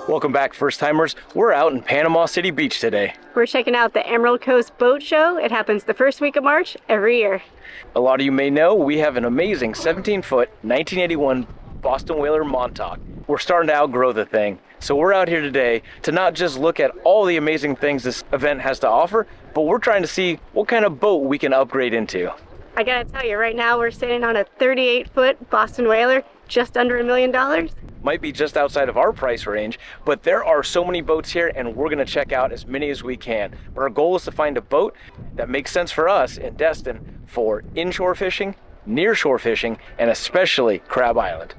Welcome back, first timers. We're out in Panama City Beach today. We're checking out the Emerald Coast Boat Show. It happens the first week of March every year. A lot of you may know we have an amazing 17-foot 1981 Boston Whaler Montauk. We're starting to outgrow the thing. So we're out here today to not just look at all the amazing things this event has to offer, but we're trying to see what kind of boat we can upgrade into. I gotta tell you, right now we're sitting on a 38-foot Boston Whaler, just under $1 million. Might be just outside of our price range, but there are so many boats here and we're gonna check out as many as we can. But our goal is to find a boat that makes sense for us in Destin for inshore fishing, nearshore fishing, and especially Crab Island.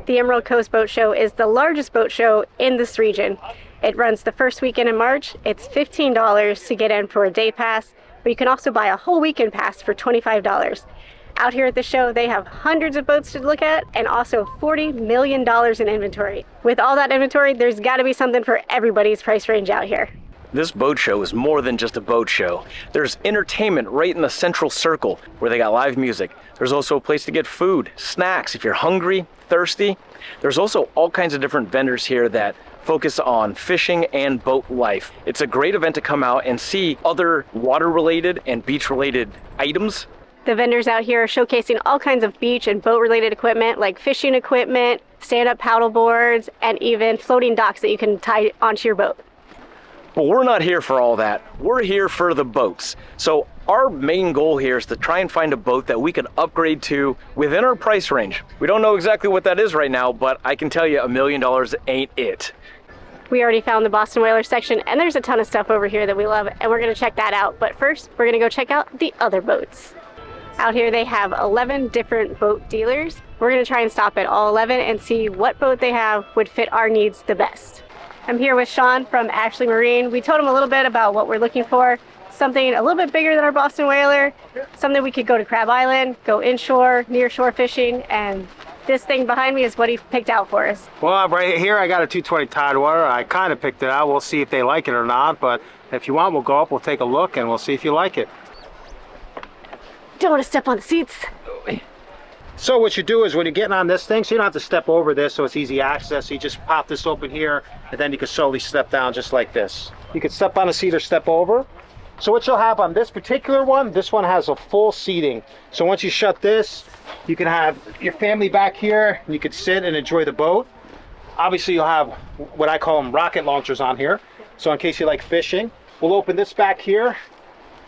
The Emerald Coast Boat Show is the largest boat show in this region. It runs the first weekend in March. It's $15 to get in for a day pass, but you can also buy a whole weekend pass for $25. Out here at the show, they have hundreds of boats to look at and also $40 million in inventory. With all that inventory, there's gotta be something for everybody's price range out here. This boat show is more than just a boat show. There's entertainment right in the central circle where they got live music. There's also a place to get food, snacks if you're hungry, thirsty. There's also all kinds of different vendors here that focus on fishing and boat life. It's a great event to come out and see other water-related and beach-related items. The vendors out here are showcasing all kinds of beach and boat-related equipment like fishing equipment, stand-up paddle boards, and even floating docks that you can tie onto your boat. But we're not here for all that. We're here for the boats. So our main goal here is to try and find a boat that we can upgrade to within our price range. We don't know exactly what that is right now, but I can tell you $1 million ain't it. We already found the Boston Whaler section, and there's a ton of stuff over here that we love, and we're gonna check that out. But first, we're gonna go check out the other boats. Out here they have 11 different boat dealers. We're gonna try and stop at all 11 and see what boat they have would fit our needs the best. I'm here with Sean from Ashwagandha Marine. We told him a little bit about what we're looking for. Something a little bit bigger than our Boston Whaler. Something we could go to Crab Island, go inshore, near shore fishing, and this thing behind me is what he picked out for us. Well, right here I got a 220 Tidewater. I kind of picked it out. We'll see if they like it or not, but if you want, we'll go up, we'll take a look, and we'll see if you like it. Don't want to step on the seats. So what you do is when you're getting on this thing, so you don't have to step over this, so it's easy access. You just pop this open here, and then you can slowly step down just like this. You can step on a seat or step over. So what you'll have on this particular one, this one has a full seating. So once you shut this, you can have your family back here, and you can sit and enjoy the boat. Obviously you'll have what I call them rocket launchers on here. So in case you like fishing, we'll open this back here.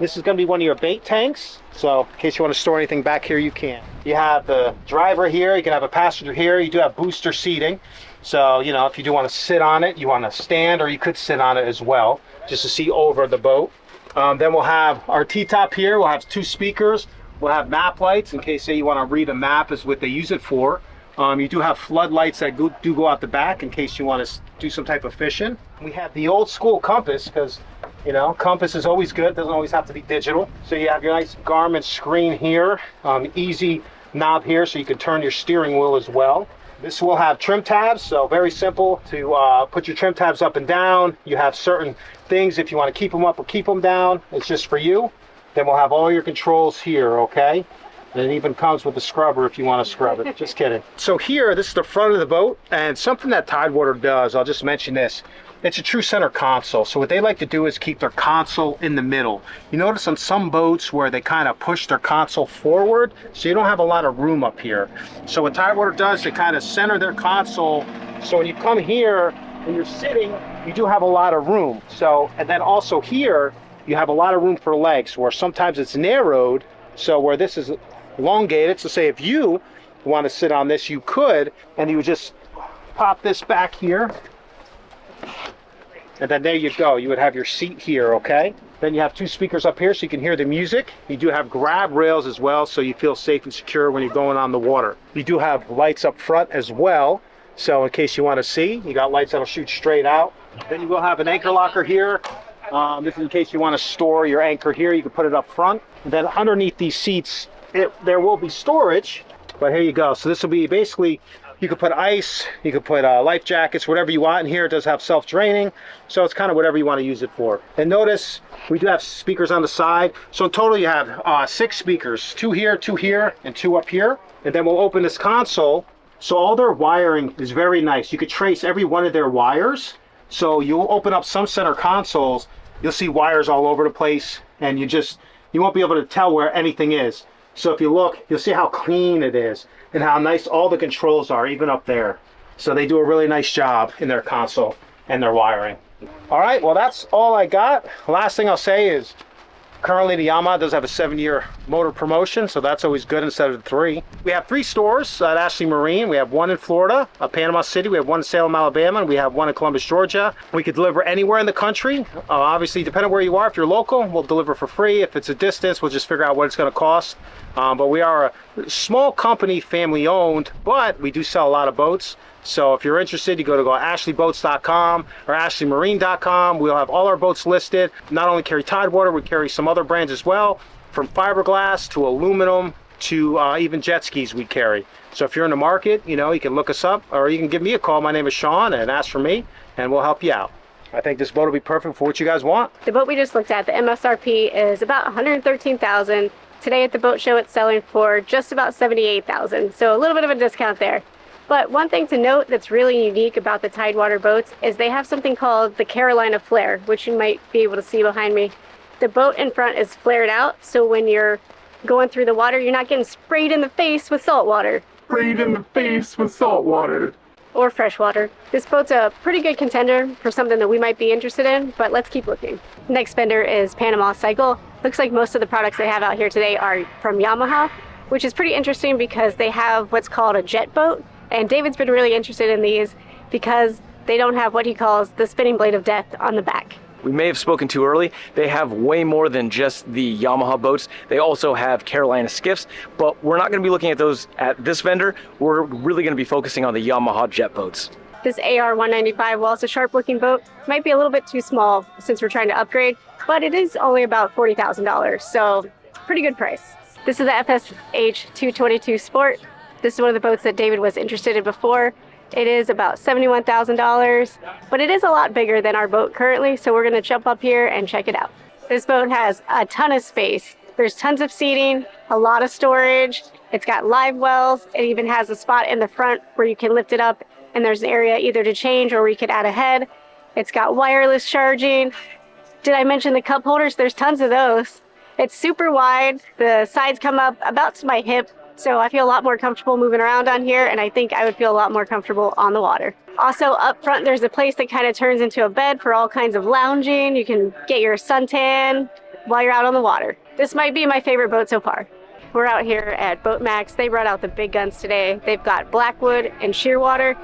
This is going to be one of your bait tanks, so in case you want to store anything back here, you can. You have the driver here, you can have a passenger here, you do have booster seating. So, you know, if you do want to sit on it, you want to stand, or you could sit on it as well, just to see over the boat. Then we'll have our T-top here, we'll have 2 speakers, we'll have map lights, in case say you want to read a map is what they use it for. You do have floodlights that do go out the back in case you want to do some type of fishing. We have the old school compass, because you know, compass is always good, doesn't always have to be digital. So you have your nice Garmin screen here, easy knob here so you can turn your steering wheel as well. This will have trim tabs, so very simple to put your trim tabs up and down. You have certain things if you want to keep them up or keep them down, it's just for you. Then we'll have all your controls here, okay? And it even comes with a scrubber if you want to scrub it. Just kidding. So here, this is the front of the boat, and something that Tidewater does, I'll just mention this. It's a true center console. So what they like to do is keep their console in the middle. You notice on some boats where they kind of push their console forward, so you don't have a lot of room up here. So what Tidewater does, they kind of center their console. So when you come here and you're sitting, you do have a lot of room. So, and then also here, you have a lot of room for legs, where sometimes it's narrowed. So where this is elongated, so say if you want to sit on this, you could, and you would just pop this back here. And then there you go, you would have your seat here, okay? Then you have 2 speakers up here so you can hear the music. You do have grab rails as well, so you feel safe and secure when you're going on the water. You do have lights up front as well, so in case you want to see, you got lights that'll shoot straight out. Then you will have an anchor locker here. This is in case you want to store your anchor here, you can put it up front. And then underneath these seats, there will be storage, but here you go. So this will be basically, You could put ice, you could put life jackets, whatever you want in here. It does have self-draining, so it's kind of whatever you want to use it for. And notice we do have speakers on the side. So in total you have 6 speakers, 2 here, 2 here, and 2 up here. And then we'll open this console. So all their wiring is very nice. You could trace every one of their wires. So you'll open up some center consoles, you'll see wires all over the place, and you won't be able to tell where anything is. So if you look, you'll see how clean it is and how nice all the controls are, even up there. So they do a really nice job in their console and their wiring. All right, well, that's all I got. Last thing I'll say is currently the Yamaha does have a 7-year motor promotion, so that's always good instead of 3. We have 3 stores at Ashwagandha Marine. We have 1 in Florida, Panama City. We have 1 in Salem, Alabama, and we have 1 in Columbus, Georgia. We could deliver anywhere in the country. Obviously, depending on where you are, if you're local, we'll deliver for free. If it's a distance, we'll just figure out what it's going to cost. But we are a small company, family owned, but we do sell a lot of boats. So if you're interested, you go to ashleyboats.com or ashleymarine.com. We'll have all our boats listed. Not only carry Tidewater, we carry some other brands as well, from fiberglass to aluminum to even jet skis we carry. So if you're in the market, you can look us up or you can give me a call. My name is Sean, and ask for me and we'll help you out. I think this boat will be perfect for what you guys want. The boat we just looked at, the MSRP, is about $113,000. Today at the boat show, it's selling for just about $78,000. So a little bit of a discount there. But one thing to note that's really unique about the Tidewater boats is they have something called the Carolina Flare, which you might be able to see behind me. The boat in front is flared out, so when you're going through the water, you're not getting sprayed in the face with salt water. Sprayed in the face with salt water. Or fresh water. This boat's a pretty good contender for something that we might be interested in, but let's keep looking. Next vendor is Panama Cycle. Looks like most of the products they have out here today are from Yamaha, which is pretty interesting because they have what's called a jet boat. And David's been really interested in these because they don't have what he calls the spinning blade of death on the back. We may have spoken too early. They have way more than just the Yamaha boats. They also have Carolina skiffs, but we're not going to be looking at those at this vendor. We're really going to be focusing on the Yamaha jet boats. This AR-195, while it's a sharp looking boat, might be a little bit too small since we're trying to upgrade, but it is only about $40,000, so pretty good price. This is the FSH 222 Sport. This is one of the boats that David was interested in before. It is about $71,000, but it is a lot bigger than our boat currently, so we're gonna jump up here and check it out. This boat has a ton of space. There's tons of seating, a lot of storage. It's got live wells. It even has a spot in the front where you can lift it up, and there's an area either to change or we could add a head. It's got wireless charging. Did I mention the cup holders? There's tons of those. It's super wide. The sides come up about to my hip. So I feel a lot more comfortable moving around on here, and I think I would feel a lot more comfortable on the water. Also up front, there's a place that kind of turns into a bed for all kinds of lounging. You can get your suntan while you're out on the water. This might be my favorite boat so far. We're out here at Boat Max. They brought out the big guns today. They've got Blackwood and Shearwater.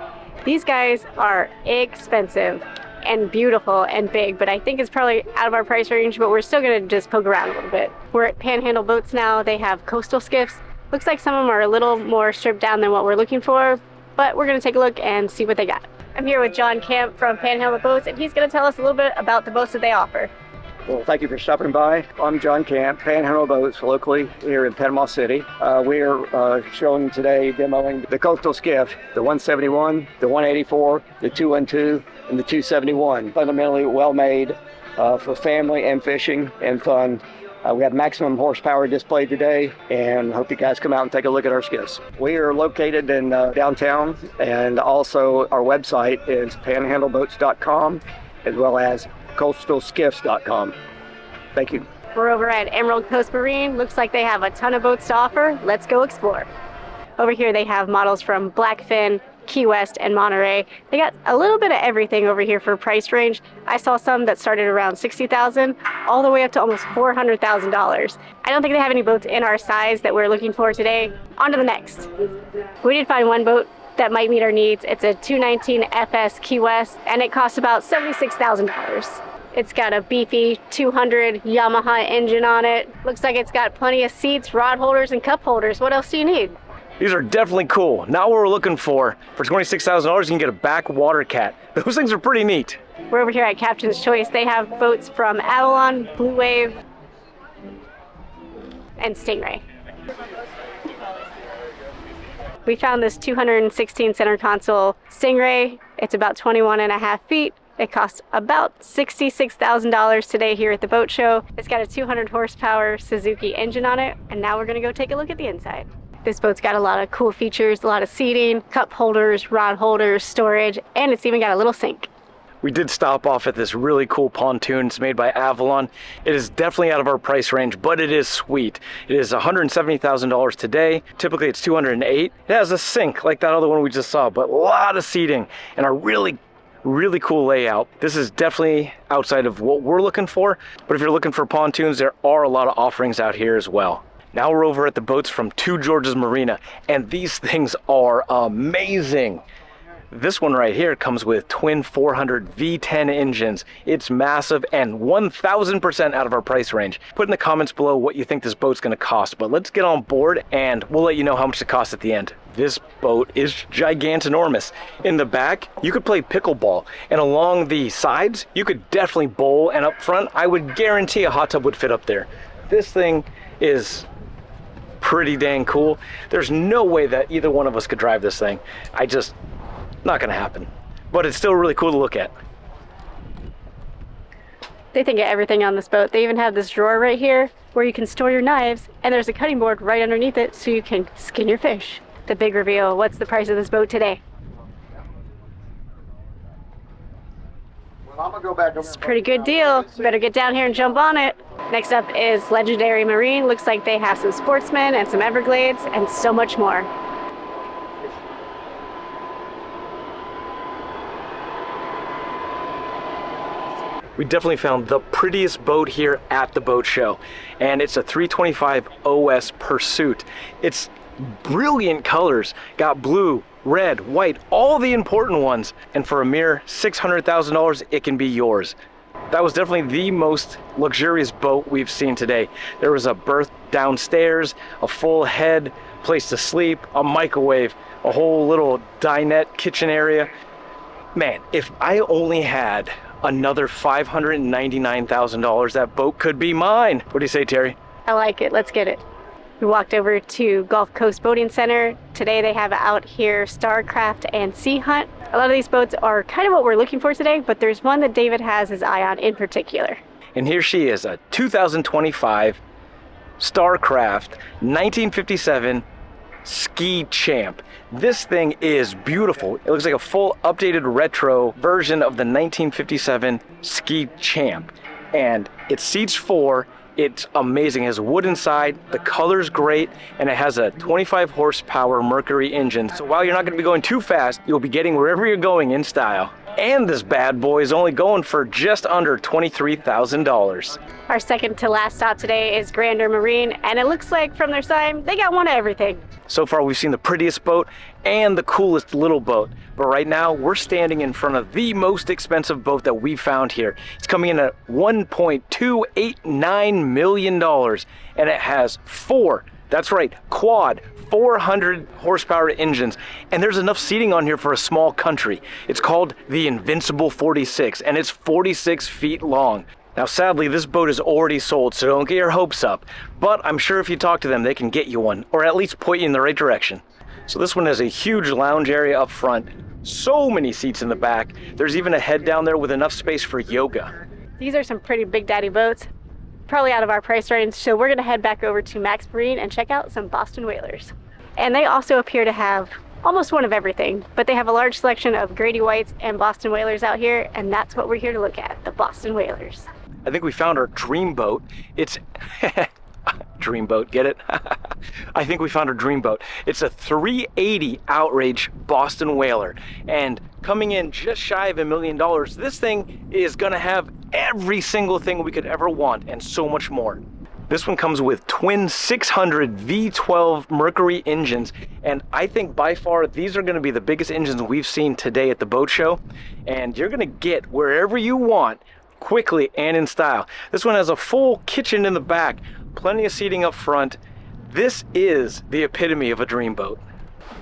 These guys are expensive and beautiful and big, but I think it's probably out of our price range, but we're still gonna just poke around a little bit. We're at Panhandle Boats now. They have coastal skiffs. Looks like some of them are a little more stripped down than what we're looking for, but we're gonna take a look and see what they got. I'm here with John Camp from Panhandle Boats, and he's gonna tell us a little bit about the boats that they offer. Well, thank you for stopping by. I'm John Camp, Panhandle Boats, locally here in Panama City. We're showing today, demoing the coastal skiff, the 171, the 184, the 212, and the 271. Fundamentally well-made for family and fishing and fun. We have maximum horsepower displayed today, and hope you guys come out and take a look at our skiffs. We are located in downtown, and also our website is panhandleboats.com, as well as coastalskiffs.com. Thank you. We're over at Emerald Coast Marine. Looks like they have a ton of boats to offer. Let's go explore. Over here they have models from Blackfin, Key West, and Monterey. They got a little bit of everything over here for price range. I saw some that started around $60,000 all the way up to almost $400,000. I don't think they have any boats in our size that we're looking for today. On to the next. We did find one boat that might meet our needs. It's a 219 FS Key West, and it costs about $76,000. It's got a beefy 200 Yamaha engine on it. Looks like it's got plenty of seats, rod holders, and cup holders. What else do you need? These are definitely cool. Not what we're looking for. For $26,000, you can get a backwater cat. Those things are pretty neat. We're over here at Captain's Choice. They have boats from Avalon, Blue Wave, and Stingray. We found this 216 center console Stingray. It's about 21.5 feet. It costs about $66,000 today here at the boat show. It's got a 200 horsepower Suzuki engine on it, and now we're gonna go take a look at the inside. This boat's got a lot of cool features, a lot of seating, cup holders, rod holders, storage, and it's even got a little sink. We did stop off at this really cool pontoon. It's made by Avalon. It is definitely out of our price range, but it is sweet. It is $170,000 today. Typically it's $208,000. It has a sink like that other one we just saw, but a lot of seating and a really cool layout. This is definitely outside of what we're looking for, but if you're looking for pontoons, there are a lot of offerings out here as well. Now we're over at the boats from Georges Marina, and these things are amazing. This one right here comes with twin 400 V10 engines. It's massive and 1,000% out of our price range. Put in the comments below what you think this boat's gonna cost, but let's get on board and we'll let you know how much it costs at the end. This boat is gigantinormous. In the back, you could play pickleball, and along the sides, you could definitely bowl, and up front, I would guarantee a hot tub would fit up there. This thing is pretty dang cool. There's no way that either one of us could drive this thing. Not gonna happen, but it's still really cool to look at. They think of everything on this boat. They even have this drawer right here where you can store your knives, and there's a cutting board right underneath it so you can skin your fish. The big reveal, what's the price of this boat today? Well, I'm gonna go back over. It's a pretty good deal. Better get down here and jump on it. Next up is Legendary Marine. Looks like they have some Sportsmen and some Everglades and so much more. We definitely found the prettiest boat here at the boat show, and it's a 325 OS Pursuit. It's brilliant colors, got blue, red, white, all the important ones, and for a mere $600,000 it can be yours. That was definitely the most luxurious boat we've seen today. There was a berth downstairs, a full head, place to sleep, a microwave, a whole little dinette kitchen area. Man, if I only had another $599,000, that boat could be mine. What do you say, Terry? I like it. Let's get it. We walked over to Gulf Coast Boating Center. Today they have out here Starcraft and Sea Hunt. A lot of these boats are kind of what we're looking for today, but there's one that David has his eye on in particular. And here she is, a 2025 Starcraft 1957 Ski Champ. This thing is beautiful. It looks like a full updated retro version of the 1957 Ski Champ. And it seats 4. It's amazing. It has wood inside, the color's great, and it has a 25 horsepower Mercury engine. So while you're not going to be going too fast, you'll be getting wherever you're going in style. And this bad boy is only going for just under $23,000. Our second to last stop today is Grander Marine, and it looks like from their sign, they got one of everything. So far we've seen the prettiest boat and the coolest little boat, but right now we're standing in front of the most expensive boat that we've found here. It's coming in at $1.289 million, and it has 4, that's right, quad 400 horsepower engines, and there's enough seating on here for a small country. It's called the Invincible 46, and it's 46 feet long. Now sadly this boat is already sold, so don't get your hopes up, but I'm sure if you talk to them they can get you one, or at least point you in the right direction. So this one has a huge lounge area up front, so many seats in the back. There's even a head down there with enough space for yoga. These are some pretty big daddy boats, probably out of our price range, so we're gonna head back over to Max Marine and check out some Boston Whalers. And they also appear to have almost one of everything, but they have a large selection of Grady Whites and Boston Whalers out here, and that's what we're here to look at, the Boston Whalers. I think we found our dream boat. It's dream boat, get it? I think we found our dream boat. It's a 380 Outrage Boston Whaler, and coming in just shy of $1 million, this thing is gonna have every single thing we could ever want and so much more. This one comes with twin 600 V12 Mercury engines, and I think by far these are gonna be the biggest engines we've seen today at the boat show, and you're gonna get wherever you want quickly and in style. This one has a full kitchen in the back, plenty of seating up front. This is the epitome of a dream boat.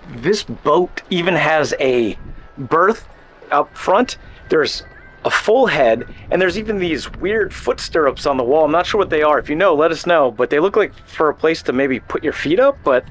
This boat even has a berth up front. There's a full head, and there's even these weird foot stirrups on the wall. I'm not sure what they are. If you know, let us know, but they look like for a place to maybe put your feet up, but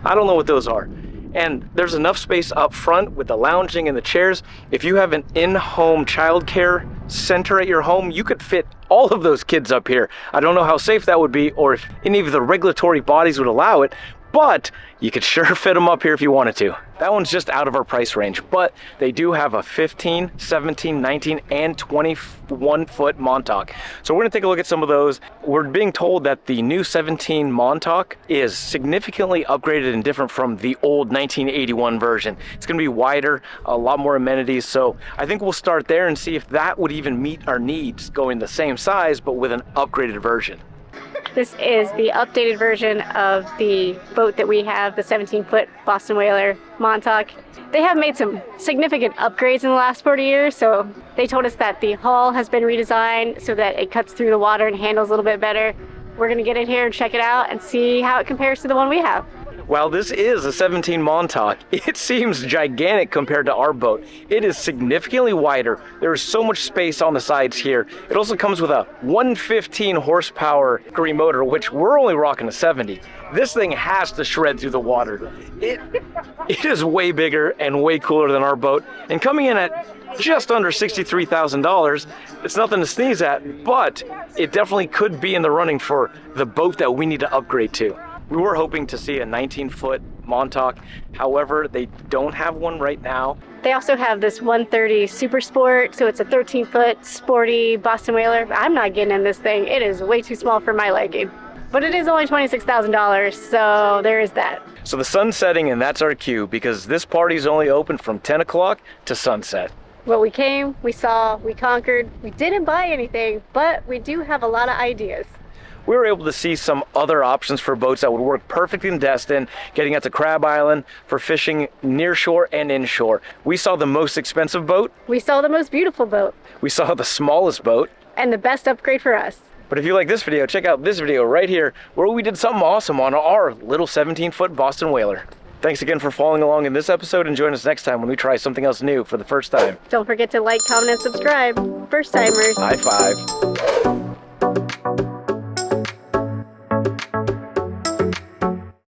I don't know what those are. And there's enough space up front with the lounging and the chairs. If you have an in-home childcare center at your home, you could fit all of those kids up here. I don't know how safe that would be or if any of the regulatory bodies would allow it, but you could sure fit them up here if you wanted to. That one's just out of our price range, but they do have a 15, 17, 19, and 21-foot montauk. So we're gonna take a look at some of those. We're being told that the new 17 montauk is significantly upgraded and different from the old 1981 version. It's gonna be wider, a lot more amenities, so I think we'll start there and see if that would even meet our needs, going the same size, but with an upgraded version. This is the updated version of the boat that we have, the 17-foot Boston Whaler Montauk. They have made some significant upgrades in the last 40 years, so they told us that the hull has been redesigned so that it cuts through the water and handles a little bit better. We're gonna get in here and check it out and see how it compares to the one we have. While this is a 17 Montauk, it seems gigantic compared to our boat. It is significantly wider. There is so much space on the sides here. It also comes with a 115 horsepower Mercury motor, which we're only rocking a 70. This thing has to shred through the water. It is way bigger and way cooler than our boat. And coming in at just under $63,000, it's nothing to sneeze at, but it definitely could be in the running for the boat that we need to upgrade to. We were hoping to see a 19-foot Montauk. However, they don't have one right now. They also have this 130 Super Sport, so it's a 13-foot sporty Boston Whaler. I'm not getting in this thing. It is way too small for my liking. But it is only $26,000, so there is that. So the sun's setting, and that's our cue, because this party's only open from 10 o'clock to sunset. Well, we came, we saw, we conquered. We didn't buy anything, but we do have a lot of ideas. We were able to see some other options for boats that would work perfectly in Destin, getting out to Crab Island for fishing near shore and inshore. We saw the most expensive boat. We saw the most beautiful boat. We saw the smallest boat. And the best upgrade for us. But if you like this video, check out this video right here where we did something awesome on our little 17-foot Boston Whaler. Thanks again for following along in this episode, and join us next time when we try something else new for the first time. Don't forget to like, comment, and subscribe. First timers. High five.